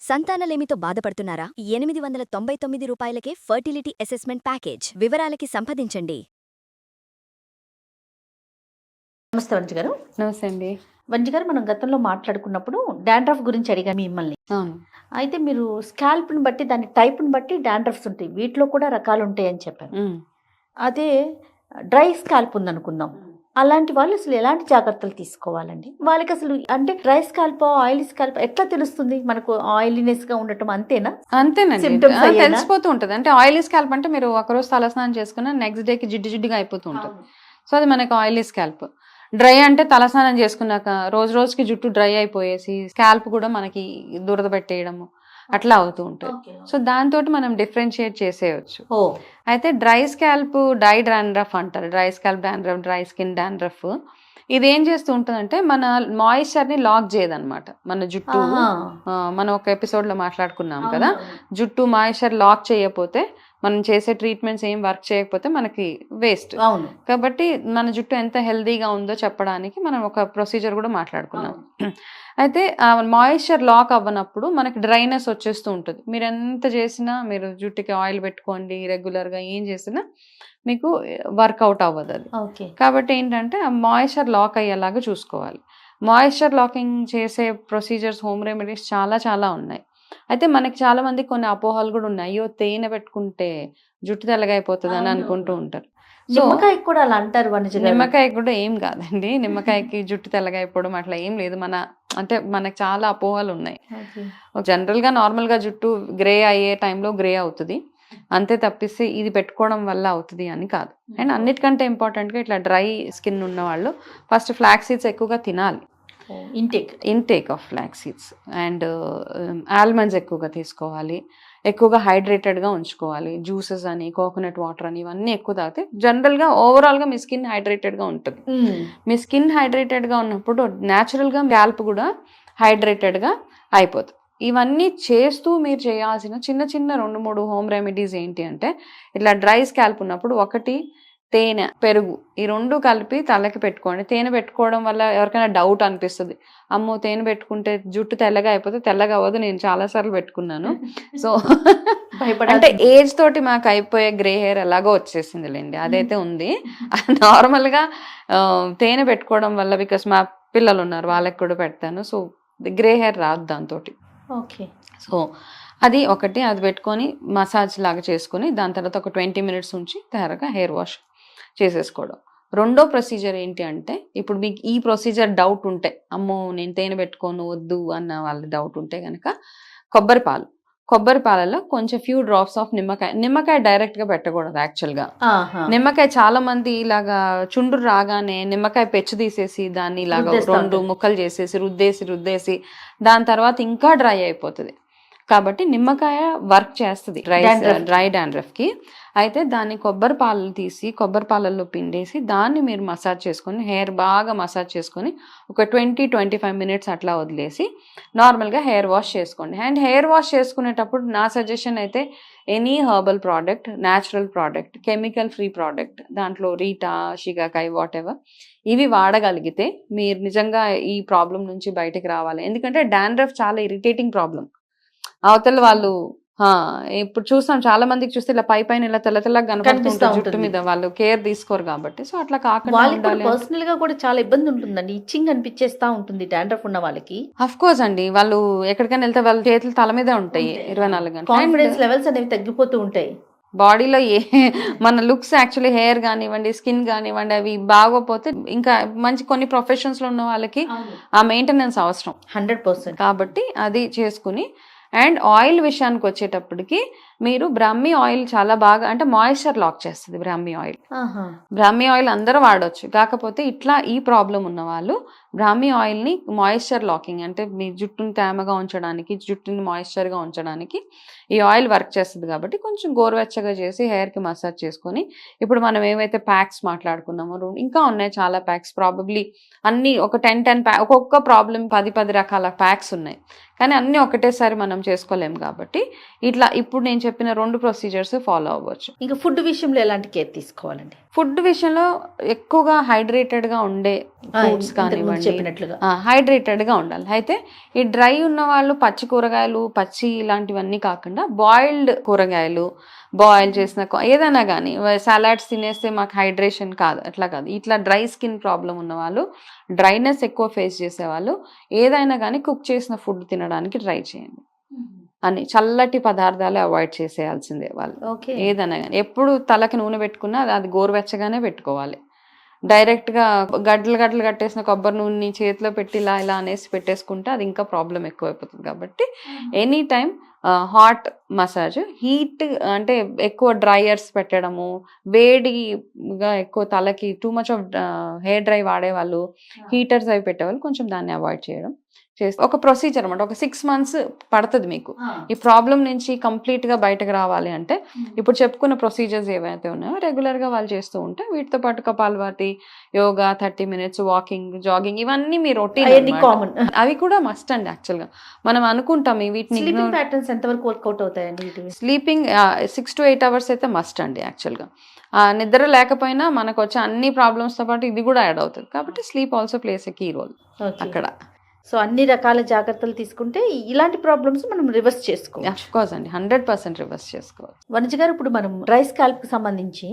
సంతానలేమితో బాధపడుతున్నారా? 899 రూపాయలకే fertility assessment package. వివరాలకి సంప్రదించండి. నమస్తే వంజి గారు. నమస్తే అండి. వంజి గారు, మనం గతంలో మాట్లాడుకున్నప్పుడు డాండ్రఫ్ గురించి అడిగాను మిమ్మల్ని. అవును. అయితే మీరు స్కాల్ప్ని బట్టి, దాని టైప్ని బట్టి డాండ్రఫ్స్ ఉంటాయి, వీటిలో కూడా రకాలు ఉంటాయని చెప్పారు. అదే డ్రై స్కాల్ప్ ఉందనుకుందాం, అలాంటి వాళ్ళు అసలు ఎలాంటి జాగ్రత్తలు తీసుకోవాలండి? వాళ్ళకి అసలు అంటే డ్రై స్కాల్ప్ ఆయిలీ స్కాల్ప్ ఎట్లా తెలుస్తుంది? మనకు ఆయిలీనెస్ గా ఉండటం అంతేనా? అంతేనండి, Symptoms అయ్యేనా? తెలిసిపోతూ ఉంటుంది. అంటే ఆయిలీ స్కాల్ప్ అంటే మీరు ఒకరోజు తలస్నానం చేసుకున్న నెక్స్ట్ డేకి జిడ్డు జిడ్డుగా అయిపోతూ ఉంటుంది. సో అది మనకి ఆయిలీ స్కాల్ప్. డ్రై అంటే తలస్నానం చేసుకున్నాక రోజు రోజుకి జుట్టు డ్రై అయిపోయేసి స్కాల్ప్ కూడా మనకి దురద పెట్టేయడము అట్లా అవుతూ ఉంటుంది. సో దాంతో మనం డిఫరెన్షియేట్ చేసేయచ్చు. అయితే డ్రై స్కాల్ప్ డై డాండ్రఫ్ అంటారు. Dry scalp dandruff, dry skin dandruff ఇది ఏం చేస్తూ ఉంటుందంటే మన మాయిశ్చర్ ని లాక్ చేయదన్నమాట. మన జుట్టు మనం ఒక ఎపిసోడ్ లో మాట్లాడుకున్నాం కదా, జుట్టు మాయిశ్చర్ లాక్ చేయకపోతే మనం చేసే ట్రీట్మెంట్స్ ఏం వర్క్ చేయకపోతే మనకి వేస్ట్. కాబట్టి మన జుట్టు ఎంత హెల్దీగా ఉందో చెప్పడానికి మనం ఒక ప్రొసీజర్ కూడా మాట్లాడుకున్నాం. అయితే మాయిశ్చర్ లాక్ అవ్వనప్పుడు మనకి డ్రైనెస్ వచ్చేస్తూ ఉంటుంది. మీరు ఎంత చేసినా, మీరు జుట్టుకి ఆయిల్ పెట్టుకోండి, రెగ్యులర్గా ఏం చేసినా మీకు వర్కౌట్ అవ్వదు అది. కాబట్టి ఏంటంటే ఆ మాయిశ్చర్ లాక్ అయ్యేలాగా చూసుకోవాలి. మాయిశ్చర్ లాకింగ్ చేసే ప్రొసీజర్స్, హోమ్ రెమెడీస్ చాలా చాలా ఉన్నాయి. అయితే మనకి చాలా మంది కొన్ని అపోహలు కూడా ఉన్నాయి. అయ్యో తేనె పెట్టుకుంటే జుట్టు తెల్లగైపోతుంది అని అనుకుంటూ ఉంటారు. నిమ్మకాయ కూడా అలా అంటారు. నిమ్మకాయ కూడా ఏం కాదండి, నిమ్మకాయకి జుట్టు తెల్లగైపోవడం అట్లా ఏం లేదు. అంటే మనకు చాలా అపోహలు ఉన్నాయి. జనరల్ గా నార్మల్ గా జుట్టు గ్రే అయ్యే టైంలో గ్రే అవుతుంది అంతే తప్పిస్తే ఇది పెట్టుకోవడం వల్ల అవుతుంది అని కాదు. అండ్ అన్నిటికంటే ఇంపార్టెంట్ గా ఇట్లా డ్రై స్కిన్ ఉన్న వాళ్ళు ఫస్ట్ ఫ్లాక్స్ సీడ్స్ ఎక్కువగా తినాలి. Intake of flax seeds and almonds ఎక్కువగా తీసుకోవాలి. ఎక్కువగా హైడ్రేటెడ్గా ఉంచుకోవాలి. జ్యూసెస్ అని, కోకోనట్ వాటర్ అని ఇవన్నీ ఎక్కువ తాగితే జనరల్గా ఓవరాల్గా మీ స్కిన్ హైడ్రేటెడ్గా ఉంటుంది. మీ స్కిన్ హైడ్రేటెడ్గా ఉన్నప్పుడు న్యాచురల్గా స్కాల్ప్ కూడా హైడ్రేటెడ్గా అయిపోతుంది. ఇవన్నీ చేస్తూ మీరు చేయాల్సిన చిన్న చిన్న 2-3 హోమ్ రెమెడీస్ ఏంటి అంటే, ఇట్లా డ్రై స్కాల్ప్ ఉన్నప్పుడు ఒకటి తేనె, పెరుగు, ఈ 2 కలిపి తలకి పెట్టుకోండి. తేనె పెట్టుకోవడం వల్ల ఎవరికైనా డౌట్ అనిపిస్తుంది, అమ్మో తేనె పెట్టుకుంటే జుట్టు తెల్లగా అయిపోతే. తెల్లగా అవ్వదు, నేను చాలాసార్లు పెట్టుకున్నాను. సో అంటే ఏజ్ తోటి మాకు అయిపోయే గ్రే హెయిర్ ఎలాగో వచ్చేసింది లేండి, అదైతే ఉంది. నార్మల్గా తేనె పెట్టుకోవడం వల్ల, బికాస్ మా పిల్లలు ఉన్నారు వాళ్ళకి కూడా పెడతాను, సో గ్రే హెయిర్ రాదు దాంతో. సో అది ఒకటి, అది పెట్టుకొని మసాజ్ లాగా చేసుకొని దాని తర్వాత ఒక 20 minutes ఉంచి తయారుగా హెయిర్ వాష్ చేసేసుకోవడం. రెండో ప్రొసీజర్ ఏంటి అంటే, ఇప్పుడు మీకు ఈ ప్రొసీజర్ డౌట్ ఉంటే, అమ్మో నేను తేనె పెట్టుకోను వద్దు అన్న వాళ్ళ డౌట్ ఉంటే కనుక కొబ్బరి పాలలో కొంచెం ఫ్యూ డ్రాప్స్ ఆఫ్ నిమ్మకాయ డైరెక్ట్ గా పెట్టకూడదు. యాక్చువల్గా నిమ్మకాయ చాలా మంది ఇలాగా చుండ్రు రాగానే నిమ్మకాయ పెచ్చు తీసేసి దాన్ని ఇలాగా 2 ముక్కలు చేసేసి రుద్దేసి దాని తర్వాత ఇంకా డ్రై అయిపోతుంది. కాబట్టి నిమ్మకాయ వర్క్ చేస్తుంది డ్రై డాండ్రఫ్ కి. అయితే దాన్ని కొబ్బరి పాలలు తీసి కొబ్బరి పాలల్లో పిండేసి దాన్ని మీరు మసాజ్ చేసుకొని, హెయిర్ బాగా మసాజ్ చేసుకొని ఒక 20-25 minutes అట్లా వదిలేసి నార్మల్గా హెయిర్ వాష్ చేసుకోండి. అండ్ హెయిర్ వాష్ చేసుకునేటప్పుడు నా సజెషన్ అయితే any herbal product, natural product, chemical free product, దాంట్లో రీటా, షికాకాయ, వాట్ ఎవర్, ఇవి వాడగలిగితే మీరు నిజంగా ఈ ప్రాబ్లం నుంచి బయటకు రావాలి. ఎందుకంటే డాండ్రఫ్ చాలా ఇరిటేటింగ్ ప్రాబ్లం. అవతల వాళ్ళు ఇప్పుడు చూస్తాం చాలా మందికి చూస్తే ఇలా పైన ఇలా తెల్లగా కనపడుతుంటుంది జుట్టు మీద, వాళ్ళు కేర్ తీసుకోరు కాబట్టి. సో అట్లా కాకుండా పర్సనల్ గా కూడా చాలా ఇబ్బంది ఉంటుందండి, ఇచ్చింగ్ అనిపించేస్తా ఉంటుంది డాండ్రఫ్ ఉన్న వాళ్ళకి. అఫ్ కోర్స్ అండి, వాళ్ళు ఎక్కడికైనా వెళ్తే వాళ్ళ చేతులు తల మీద ఉంటాయి 24 గంటలు. కాన్ఫిడెన్స్ లెవెల్స్ అనేవి తగ్గిపోతూ ఉంటాయి. బాడీలో మన లుక్స్ యాక్చువల్లీ హెయిర్ కానివ్వండి, స్కిన్ కానివ్వండి, అవి బాగోపోతే ఇంకా మంచి కొన్ని ప్రొఫెషన్స్ లో ఉన్న వాళ్ళకి ఆ మెయింటెనెన్స్ అవసరం 100%. కాబట్టి అది చేసుకుని. అండ్ ఆయిల్ విషయానికి వచ్చేటప్పటికి మీరు బ్రాహ్మీ ఆయిల్ చాలా బాగా, అంటే మాయిశ్చర్ లాక్ చేస్తుంది బ్రాహ్మీ ఆయిల్ అందరూ వాడవచ్చు. కాకపోతే ఇట్లా ఈ ప్రాబ్లం ఉన్న వాళ్ళు బ్రాహ్మీ ఆయిల్ని మాయిశ్చర్ లాకింగ్, అంటే మీ జుట్టుని తేమగా ఉంచడానికి, జుట్టుని మాయిశ్చర్గా ఉంచడానికి ఈ ఆయిల్ వర్క్ చేస్తుంది. కాబట్టి కొంచెం గోరువెచ్చగా చేసి హెయిర్కి మసాజ్ చేసుకొని, ఇప్పుడు మనం ఏవైతే ప్యాక్స్ మాట్లాడుకున్నామో ఇంకా ఉన్నాయి చాలా ప్యాక్స్, ప్రాబబ్లీ అన్ని ఒక 10 ప్యాక్, ఒక్కొక్క ప్రాబ్లం 10 రకాల ప్యాక్స్ ఉన్నాయి, కానీ అన్నీ ఒకటేసారి మనం చేసుకోలేము. కాబట్టి ఇట్లా ఇప్పుడు నేను చెప్పిన 2 ప్రొసీజర్స్ ఫాలో అవ్వచ్చు. ఇంకా ఫుడ్ విషయంలో ఎలాంటి కేర్ తీసుకోవాలండి? ఫుడ్ విషయంలో ఎక్కువగా హైడ్రేటెడ్గా ఉండే ఫ్రూట్స్ కానివ్వండి, కానివ్వండి, చెప్పినట్లుగా హైడ్రేటెడ్గా ఉండాలి. అయితే ఈ డ్రై ఉన్న వాళ్ళు పచ్చి కూరగాయలు, పచ్చి ఇలాంటివన్నీ కాకుండా బాయిల్డ్ కూరగాయలు, బాయిల్ చేసిన ఏదైనా కానీ సలాడ్స్ తినేస్తే మాకు హైడ్రేషన్ కాదు, అట్లా కాదు. ఇట్లా డ్రై స్కిన్ ప్రాబ్లం ఉన్న వాళ్ళు, డ్రైనెస్ ఎక్కువ ఫేస్ చేసేవాళ్ళు ఏదైనా కానీ కుక్ చేసిన ఫుడ్ తినడానికి ట్రై చేయండి. అని చల్లటి పదార్థాలు అవాయిడ్ చేసేయాల్సిందే వాళ్ళు. ఏదైనా కానీ ఎప్పుడు తలకి నూనె పెట్టుకున్నా అది గోరువెచ్చగానే పెట్టుకోవాలి. డైరెక్ట్గా గడ్డలు కట్టేసిన కొబ్బరి నూనెని చేతిలో పెట్టి ఇలా ఇలా అనేసి పెట్టేసుకుంటే అది ఇంకా ప్రాబ్లం ఎక్కువైపోతుంది. కాబట్టి any time hot massage, heat అంటే ఎక్కువ డ్రైయర్స్ పెట్టడము, వేడిగా ఎక్కువ తలకి too much of hair dry వాడేవాళ్ళు, హీటర్స్ అవి పెట్టేవాళ్ళు కొంచెం దాన్ని అవాయిడ్ చేయడం చేస్తే ఒక ప్రొసీజర్ అనమాట. ఒక 6 months పడుతుంది మీకు ఈ ప్రాబ్లం నుంచి కంప్లీట్గా బయటకు రావాలి అంటే. ఇప్పుడు చెప్పుకున్న ప్రొసీజర్స్ ఏవైతే ఉన్నాయో రెగ్యులర్గా వాళ్ళు చేస్తూ ఉంటే వీటితో పాటు kapalbhati, yoga, 30 minutes walking, jogging ఇవన్నీ మీ రొటీన్ కామన్. అవి కూడా మస్ట్ అండి. యాక్చువల్గా మనం అనుకుంటాం వీటిని ప్యాటర్న్స్ ఎంతవరకు వర్కౌట్ అవుతాయండి? స్లీపింగ్ 6 to 8 hours అయితే మస్ట్ అండి. యాక్చువల్గా నిద్ర లేకపోయినా మనకు వచ్చే అన్ని ప్రాబ్లమ్స్తో పాటు ఇది కూడా యాడ్ అవుతుంది. కాబట్టి sleep also plays a key role అక్కడ. సో అన్ని రకాల జాగ్రత్తలు తీసుకుంటే ఇలాంటి ప్రాబ్లమ్స్ మనం రివర్స్ చేసుకోవాలి. ఆఫ్ కోర్స్ అండి, 100% రివర్స్ చేసుకోవాలి. వనజ గారు, ఇప్పుడు మనం డ్రై స్కాల్ప్కి సంబంధించి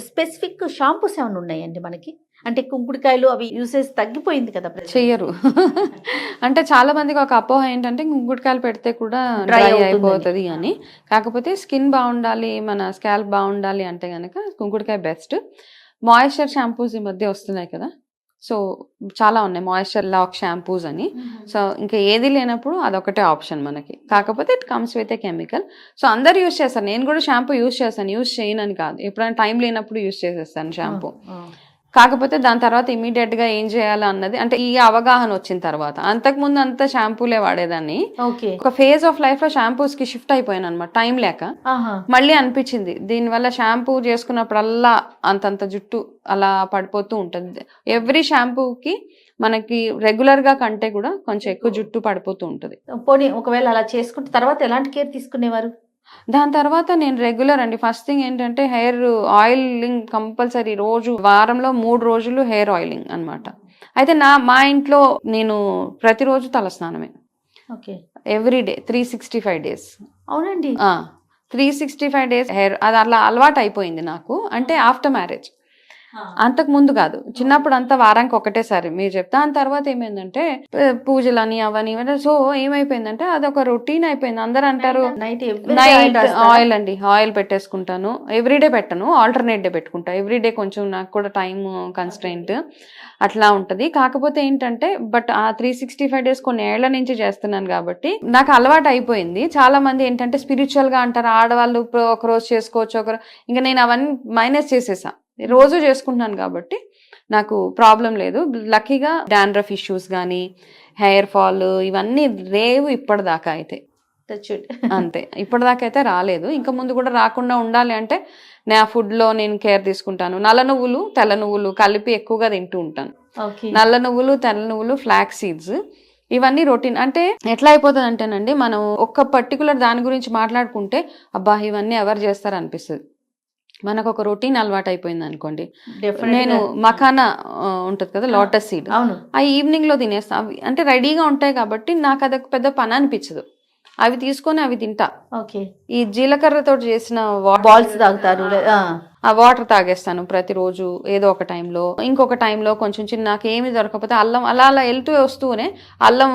స్పెసిఫిక్ షాంపూస్ ఏమైనా ఉన్నాయండి మనకి? అంటే కుంకుడుకాయలు అవి యూసేజ్ తగ్గిపోయింది కదా, చెయ్యరు. అంటే చాలా మందికి ఒక అపోహ ఏంటంటే కుంకుడుకాయలు పెడితే కూడా డ్రై అయిపోతుంది అని. కాకపోతే స్కిన్ బాగుండాలి, మన స్కాల్ప్ బాగుండాలి అంటే కనుక కుంకుడుకాయ బెస్ట్. మాయిశ్చర్ షాంపూస్ ఈ మధ్య వస్తున్నాయి కదా, సో చాలా ఉన్నాయి, మాయిశ్చర్ లాక్ షాంపూస్ అని. సో ఇంకా ఏది లేనప్పుడు అదొకటే ఆప్షన్ మనకి. కాకపోతే it comes with a chemical. So అందరు యూజ్ చేస్తారు, నేను కూడా షాంపూ యూజ్ చేస్తాను, యూజ్ చేయనని కాదు. ఎప్పుడైనా టైం లేనప్పుడు యూజ్ చేసేస్తాను షాంపూ. కాకపోతే దాని తర్వాత ఇమీడియట్గా ఏం చేయాలి అన్నది అంటే ఈ అవగాహన వచ్చిన తర్వాత. అంతకుముందు అంతా షాంపూలే వాడేదాన్ని. ఒక ఫేజ్ ఆఫ్ లైఫ్ లో షాంపూస్ కి షిఫ్ట్ అయిపోయాను అనమాట, టైం లేక. మళ్ళీ అనిపించింది దీనివల్ల షాంపూ చేసుకున్నప్పుడల్లా అంతంత జుట్టు అలా పడిపోతూ ఉంటుంది. ఎవ్రీ షాంపూకి మనకి రెగ్యులర్ గా కంటే కూడా కొంచెం ఎక్కువ జుట్టు పడిపోతూ ఉంటుంది. పోనీ ఒకవేళ అలా చేసుకుంటే తర్వాత ఎలాంటి కేర్ తీసుకునేవారు? దాని తర్వాత నేను రెగ్యులర్ అండి. ఫస్ట్ థింగ్ ఏంటంటే హెయిర్ ఆయిలింగ్ కంపల్సరీ, రోజు వారంలో 3 రోజులు హెయిర్ ఆయిలింగ్ అనమాట. అయితే మా ఇంట్లో నేను ప్రతిరోజు తలస్నానమే, ఎవ్రీడే 365 days. అవునండి, 365 days హెయిర్. అది అలా అలవాటు అయిపోయింది నాకు. అంటే ఆఫ్టర్ మ్యారేజ్, అంతకు ముందు కాదు. చిన్నప్పుడు అంతా వారానికి ఒకటేసారి మీరు చెప్తా. దాని తర్వాత ఏమైందంటే పూజలని అవని, సో ఏమైపోయిందంటే అదొక రొటీన్ అయిపోయింది. అందరు అంటారు నైట్ ఆయిల్ అండి, ఆయిల్ పెట్టేసుకుంటాను. ఎవ్రీడే పెట్టను, ఆల్టర్నేట్ డే పెట్టుకుంటా. ఎవ్రీడే కొంచెం నాకు కూడా టైం కన్స్ట్రెయింట్ అట్లా ఉంటుంది. కాకపోతే ఏంటంటే బట్ ఆ 365 days కొన్ని ఏళ్ల నుంచి చేస్తున్నాను కాబట్టి నాకు అలవాటు అయిపోయింది. చాలా మంది ఏంటంటే స్పిరిచువల్ గా అంటారు, ఆడవాళ్ళు ఒక రోజు చేసుకోవచ్చు, ఒకరు. ఇంకా నేను అవన్నీ మైనస్ చేసేసా, రోజు చేసుకుంటున్నాను కాబట్టి నాకు ప్రాబ్లం లేదు. లక్కీగా డాండ్రఫ్ ఇష్యూస్ కానీ హెయిర్ ఫాల్ ఇవన్నీ లేవు ఇప్పటిదాకా అయితే. అంతే, ఇప్పటిదాకా అయితే రాలేదు. ఇంకా ముందు కూడా రాకుండా ఉండాలి అంటే నా ఫుడ్లో నేను కేర్ తీసుకుంటాను. నల్ల నువ్వులు, తెల్ల నువ్వులు కలిపి ఎక్కువగా తింటూ ఉంటాను. నల్ల నువ్వులు, తెల్ల నువ్వులు, ఫ్లాక్స్ సీడ్స్, ఇవన్నీ రొటీన్. అంటే ఎట్లా అయిపోతుంది అంటేనండి, మనం ఒక్క పర్టికులర్ దాని గురించి మాట్లాడుకుంటే అబ్బా ఇవన్నీ ఎవరు చేస్తారు అనిపిస్తుంది. మనకు ఒక రొటీన్ అలవాటు అయిపోయింది అనుకోండి. నేను మఖానా ఉంటుంది కదా, లోటస్ సీడ్, ఆ ఈవినింగ్ లో తినేస్తా. అవి అంటే రెడీగా ఉంటాయి కాబట్టి నాకు అదొక పెద్ద పని అనిపించదు. అవి తీసుకొని అవి తింటా. ఈ జీలకర్రతో చేసిన బాల్స్ తాగుతారు, ఆ వాటర్ తాగేస్తాను ప్రతిరోజు ఏదో ఒక టైంలో. ఇంకొక టైంలో కొంచెం చిన్న నాకు ఏమి దొరకకపోతే అల్లం అలా అలా వెళ్తూ వస్తూనే అల్లం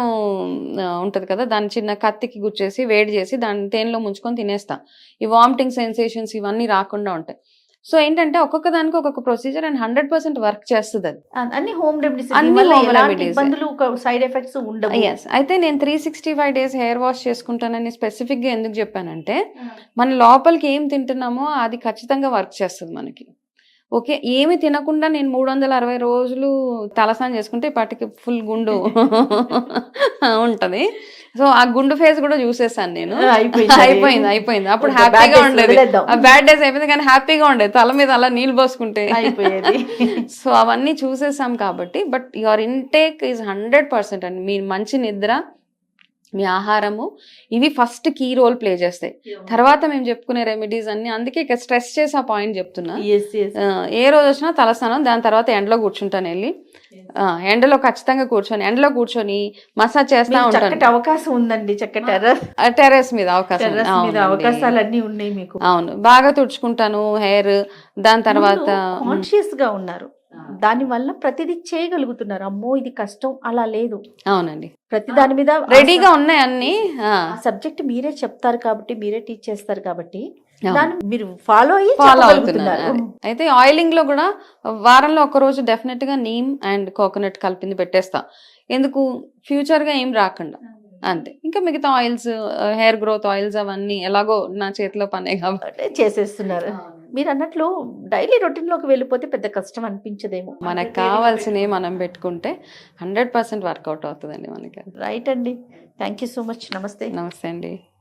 ఉంటుంది కదా, దాన్ని చిన్న కత్తికి గుచ్చేసి వేడి చేసి దాన్ని తేనెలో ముంచుకొని తినేస్తా. ఈ వామిటింగ్ సెన్సేషన్స్ ఇవన్నీ రాకుండా ఉంటాయి. సో ఏంటంటే ఒక్కొక్క దానికి ఒక్కొక్క ప్రొసీజర్ అండ్ 100% వర్క్ చేస్తుంది. అది అన్ని హోమ్ రెమెడీస్, సైడ్ ఎఫెక్ట్స్ ఉండవు. అయితే నేను 365 days హెయిర్ వాష్ చేసుకుంటానని స్పెసిఫిక్ గా ఎందుకు చెప్పానంటే మన లోపలికి ఏం తింటున్నామో అది ఖచ్చితంగా వర్క్ చేస్తుంది మనకి. ఓకే, ఏమి తినకుండా నేను 360 రోజులు తలస్నానం చేసుకుంటే ఇప్పటికి ఫుల్ గుండు ఉంటది. సో ఆ గుండు ఫేస్ కూడా చూసేసాను నేను. అయిపోయింది. అప్పుడు హ్యాపీగా ఉండేది. బ్యాడ్ డేస్ అయిపోయింది కానీ హ్యాపీగా ఉండేది, తల మీద అలా నీళ్ళు పోసుకుంటే. సో అవన్నీ చూసేసాం కాబట్టి. బట్ యువర్ ఇంటేక్ ఈజ్ 100% అండి. మీ మంచి నిద్ర, మీ ఆహారము, ఇవి ఫస్ట్ కీ రోల్ ప్లే చేస్తాయి. తర్వాత మేము చెప్పుకునే రెమెడీస్ అన్ని, అందుకే ఇక స్ట్రెస్ చేసి ఆ పాయింట్ చెప్తున్నా. ఏ రోజు వచ్చినా తలస్నానం, దాని తర్వాత ఎండలో కూర్చుంటాను వెళ్ళి, ఎండలో ఖచ్చితంగా ఎండలో కూర్చొని మసాజ్ చేస్తా ఉంటాను. అవకాశం ఉందండి, చక్కటి టెర్రస్ మీద అవకాశం, అవకాశాలన్నీ ఉన్నాయి మీకు. అవును, బాగా తుడుచుకుంటాను హెయిర్. దాని తర్వాత కాన్షియస్ గా ఉన్నారు, దాని వల్ల ప్రతిదీ చేయగలుగుతున్నారు. అమ్మో ఇది కష్టం అలా లేదు. అవునండి, ప్రతి దాని మీద రెడీగా ఉన్నాయి అన్ని. సబ్జెక్ట్ మీరే చెప్తారు కాబట్టి, మీరే టీచ్ చేస్తారు కాబట్టి దాన్ని మీరు ఫాలో అవుతున్నారు. అయితే ఆయిలింగ్ లో కూడా వారంలో ఒక రోజు డెఫినెట్ గా నీమ్ అండ్ కోకోనట్ కలిపింది పెట్టేస్తా. ఎందుకు, ఫ్యూచర్ గా ఏం రాకుండా. అంతే. ఇంకా మిగతా ఆయిల్స్, హెయిర్ గ్రోత్ ఆయిల్స్ అవన్నీ ఎలాగో నా చేతిలో పనే కాబట్టి చేసేస్తున్నారు. మీరు అన్నట్లు డైలీ రొటీన్ లోకి వెళ్ళిపోతే పెద్ద కష్టం అనిపించదేమో. మనకు కావాల్సినవి మనం పెట్టుకుంటే 100% వర్కౌట్ అవుతుందండి మనకి. రైట్ అండి, థ్యాంక్ యూ సో మచ్. నమస్తే. నమస్తే అండి.